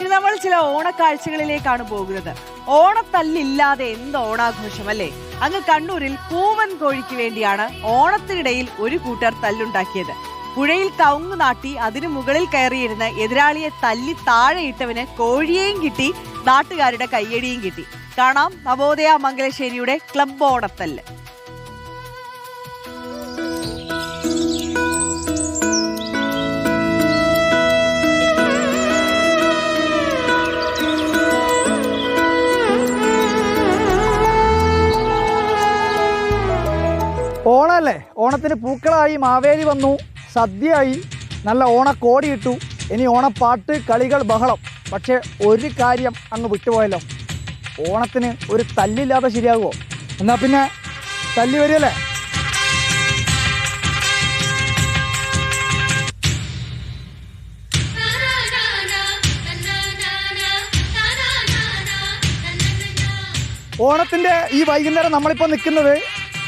ഇനി നമ്മൾ ചില ഓണക്കാഴ്ചകളിലേക്കാണ് പോകുന്നത്. ഓണത്തല്ലില്ലാതെ എന്ത് ഓണാഘോഷം അല്ലേ? അങ്ങ് കണ്ണൂരിൽ പൂവൻ കോഴിക്ക് വേണ്ടിയാണ് ഓണത്തിനിടയിൽ ഒരു കൂട്ടർ തല്ലുണ്ടാക്കിയത്. പുഴയിൽ കവുങ്ങ് നാട്ടി അതിനു മുകളിൽ കയറിയിരുന്ന് എതിരാളിയെ തല്ലി താഴെയിട്ടവന് കോഴിയെയും കിട്ടി, നാട്ടുകാരുടെ കയ്യടിയും കിട്ടി. കാണാം നവോദയ മംഗലശ്ശേരിയുടെ ക്ലബ് ഓണത്തല്ല്. ഓണമല്ലേ, ഓണത്തിന് പൂക്കളായി മാവേലി വന്നു, സദ്യയായി, നല്ല ഓണക്കോടിയിട്ടു. ഇനി ഓണപ്പാട്ട്, കളികൾ, ബഹളം. പക്ഷേ ഒരു കാര്യം അങ്ങ് വിട്ടുപോയല്ലോ, ഓണത്തിന് ഒരു തല്ലില്ലാതെ ശരിയാകുമോ? എന്നാൽ പിന്നെ തല്ലി വരികയല്ലേ. ഓണത്തിൻ്റെ ഈ വൈകുന്നേരം നമ്മളിപ്പോൾ നിൽക്കുന്നത്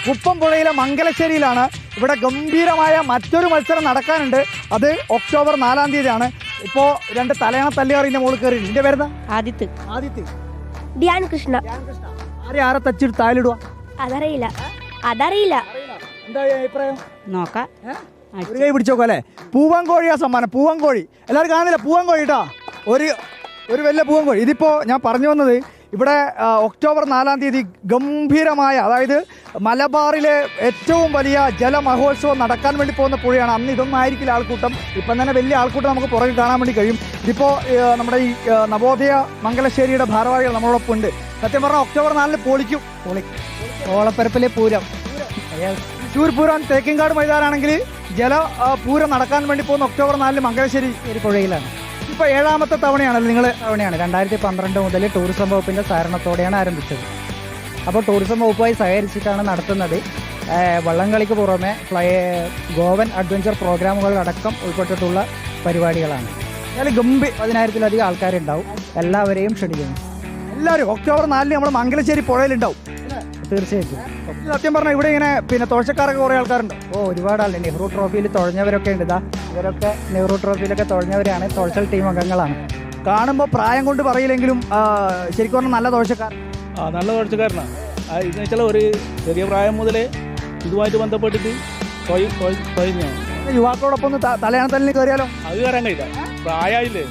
കുപ്പം പുഴയിലെ മംഗലശ്ശേരിയിലാണ്. ഇവിടെ ഗംഭീരമായ മറ്റൊരു മത്സരം നടക്കാനുണ്ട്. അത് ഒക്ടോബർ 4-ാം തീയതിയാണ്. ഇപ്പോൾ 2 തലയണ തല്ലുകാരിൻ്റെ മുകളിൽ കയറി. എൻ്റെ പേരുന്ന ആദിത്യ. ധ്യാൻ കൃഷ്ണ. ആരെ തച്ചിട്ട് താലിടുക? അതറിയില്ല. എന്താ അഭിപ്രായം? നോക്കാം. ഒരു കൈ പിടിച്ചോക്കോ അല്ലേ. പൂവൻ കോഴിയാ സമ്മാനം. പൂവൻ കോഴി എല്ലാവരും കാണുന്നില്ല. പൂവൻ കോഴി കേട്ടോ, ഒരു വലിയ പൂവൻ കോഴി. ഇതിപ്പോൾ ഞാൻ പറഞ്ഞു വന്നത്, ഇവിടെ ഒക്ടോബർ 4-ാം തീയതി ഗംഭീരമായ, അതായത് മലബാറിലെ ഏറ്റവും വലിയ ജലമഹോത്സവം നടക്കാൻ വേണ്ടി പോകുന്ന പുഴയാണ്. അന്ന് ഇതൊന്നും ആയിരിക്കില്ല ആൾക്കൂട്ടം. ഇപ്പം തന്നെ വലിയ ആൾക്കൂട്ടം നമുക്ക് പുറകിൽ കാണാൻ വേണ്ടി കഴിയും. ഇതിപ്പോൾ നമ്മുടെ ഈ നവോദയ മംഗലശ്ശേരിയുടെ ഭാരവാഹികൾ നമ്മളോടൊപ്പം ഉണ്ട്. സത്യം പറഞ്ഞാൽ ഒക്ടോബർ 4-ന് പൊളിക്കും. ഓളപ്പരപ്പിലെ പൂരം, തൃശ്ശൂർ പൂരം തേക്കിൻകാട് മൈതാനാണെങ്കിൽ പൂരം നടക്കാൻ വേണ്ടി പോകുന്ന ഒക്ടോബർ 4-ന് മംഗലശ്ശേരി പുഴയിലാണ്. ഇപ്പോൾ 7ാമത്തെ തവണയാണല്ലോ നിങ്ങൾ? തവണയാണ്. 2012 മുതൽ ടൂറിസം വകുപ്പിൻ്റെ സഹകരണത്തോടെയാണ് ആരംഭിച്ചത്. അപ്പോൾ ടൂറിസം വകുപ്പുമായി സഹകരിച്ചിട്ടാണ് നടത്തുന്നത്. വള്ളംകളിക്ക് പുറമെ ഗോവൻ അഡ്വഞ്ചർ പ്രോഗ്രാമുകളടക്കം ഉൾപ്പെട്ടിട്ടുള്ള പരിപാടികളാണ്. അതിൽ 10,000-ലധികം ആൾക്കാരുണ്ടാവും. എല്ലാവരെയും ക്ഷണിക്കുന്നു. എല്ലാവരും ഒക്ടോബർ 4-ന് നമ്മൾ മംഗലശ്ശേരി പുഴയിലുണ്ടാവും. തീർച്ചയായിട്ടും. സത്യം പറഞ്ഞാൽ ഇവിടെ ഇങ്ങനെ തുഴച്ചക്കാരൊക്കെ കുറേ ആൾക്കാരുണ്ട്. ഒരുപാട് ആളുണ്ട്. നെഹ്റു ട്രോഫിയിൽ തുഴഞ്ഞവരൊക്കെ ഉണ്ട്. ഇവരൊക്കെ നെഹ്റു ട്രോഫിയിലൊക്കെ തുഴഞ്ഞവരാണ്. തുഴച്ചൽ ടീം അംഗങ്ങളാണ്. കാണുമ്പോൾ പ്രായം കൊണ്ട് പറയില്ലെങ്കിലും ശരിക്കും പറഞ്ഞാൽ നല്ല തുഴച്ചക്കാരൻ. നല്ല തുഴച്ചക്കാരനാണ്. ഇതെന്ന് വെച്ചാൽ ഒരു ചെറിയ പ്രായം മുതലേ ഇതുമായിട്ട് ബന്ധപ്പെട്ടിട്ട് തുഴഞ്ഞാണ്. യുവാക്കളോടൊപ്പം ഒന്ന് തലയാണത്തലിന് കയറിയാലോ? അത് കയറാൻ കഴിയില്ല, പ്രായമായില്ലേ.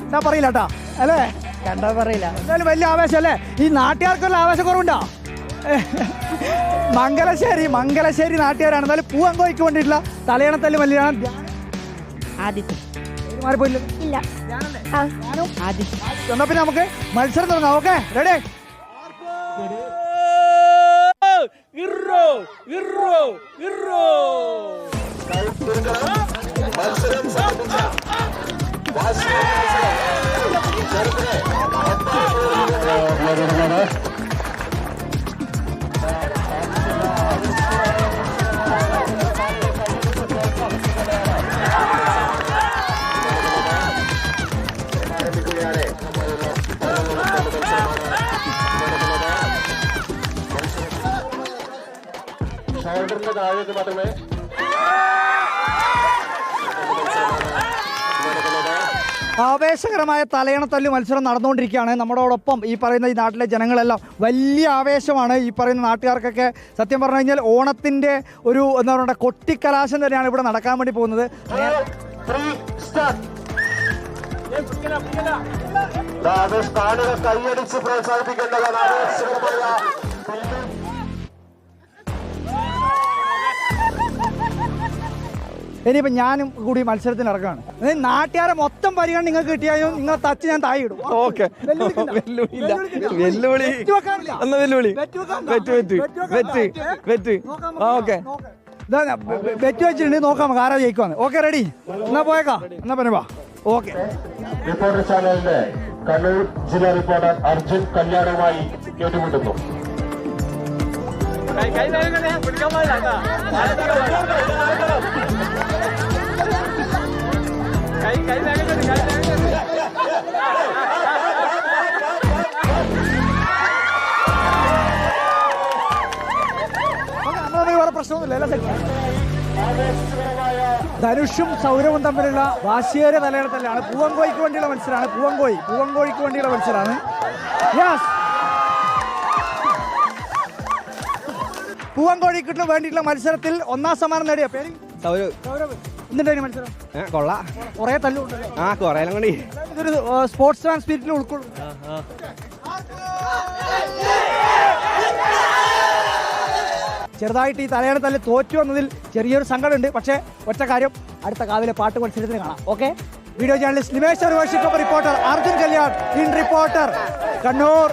എന്താ പറയില്ല കേട്ടാ അല്ലേ? കണ്ടാ പറയില്ല. എന്തായാലും വലിയ ആവേശം അല്ലേ? ഈ നാട്ടുകാർക്കുള്ള ആവേശക്കുറവുണ്ടോ? മംഗലശ്ശേരി നാട്ടുകാരാണ്. എന്നാലും പൂവൻ കോഴിക്ക് വേണ്ടിയിട്ടുള്ള തലയണത്തല്ല് മല്ലിയാണ്. ആദിത്യ. മാറിപ്പോയില്ല. എന്നാ പിന്നെ നമുക്ക് മത്സരം തുടങ്ങാം. Okay, ready? ആവേശകരമായ തലയണത്തല്ല് മത്സരം നടന്നുകൊണ്ടിരിക്കുകയാണ്. നമ്മളോടൊപ്പം ഈ പറയുന്ന ഈ നാട്ടിലെ ജനങ്ങളെല്ലാം വലിയ ആവേശമാണ്. ഈ പറയുന്ന നാട്ടുകാർക്കൊക്കെ സത്യം പറഞ്ഞു കഴിഞ്ഞാൽ ഓണത്തിൻ്റെ ഒരു എന്താ പറയുക കൊട്ടിക്കലാശം തന്നെയാണ് ഇവിടെ നടക്കാൻ വേണ്ടി പോകുന്നത്. കൈയടിച്ച് പ്രോത്സാഹിപ്പിക്കേണ്ടതാണ് ആവേശകരമായ. ഇനിയിപ്പോൾ ഞാനും കൂടി മത്സരത്തിന് ഇറക്കുകയാണ്. നാട്ടുകാരെ മൊത്തം പരിഗണന നിങ്ങൾക്ക് കിട്ടിയാലും നിങ്ങൾ തച്ച് ഞാൻ താഴെ ഇടും. ഓക്കെ, വെറ്റ് വെച്ചിട്ടുണ്ട്. നോക്കാം നമുക്ക് ആരാ ജയിക്കുവാന്ന്. Okay, ready? എന്നാ പോയേക്കാം. എന്നാ പിന്നെ വാ. ഓക്കെ. റിപ്പോർട്ടർ ചാനലിന്റെ കണ്ണൂർ ജില്ലാ റിപ്പോർട്ടർ അർജുൻ കല്യാണവുമായി കേട്ടുമുട്ടുന്നു. വേറെ പ്രശ്നമൊന്നുമില്ല. ആവേശകരമായ ധനുഷും സൗരവും തമ്മിലുള്ള വാശിയേറിയ തലയിടത്തല്ലാണ്. പൂവൻകോഴിക്ക് വേണ്ടിയുള്ള മത്സരമാണ്. പൂവൻകോഴിക്ക് വേണ്ടിയുള്ള മത്സരമാണ്. യെസ്, പൂവൻകോഴിക്ക് വേണ്ടിയിട്ടുള്ള മത്സരത്തിൽ ഒന്നാം സമ്മാനം നേടിയ പേര് സൗരവ്. എന്തുണ്ടായിരുന്നു മത്സരം? കൊള്ളാം. കുറെ തല്ലുണ്ടല്ലോ. കുറേ കൊണ്ട് ഇതൊരു സ്പോർട്സ് മാൻ സ്പിരിറ്റിൽ ഉൾക്കൊള്ളും. ചെറുതായിട്ട് ഈ തലയുടെ തല്ല് തോറ്റു വന്നതിൽ ചെറിയൊരു സങ്കടമുണ്ട്. പക്ഷേ ഒറ്റ കാര്യം, അടുത്ത കാവിലെ പാട്ട് മത്സരത്തിന് കാണാം. Okay. Video journalist Nimesh reporter Arjun Kalyan, in reporter Kannur.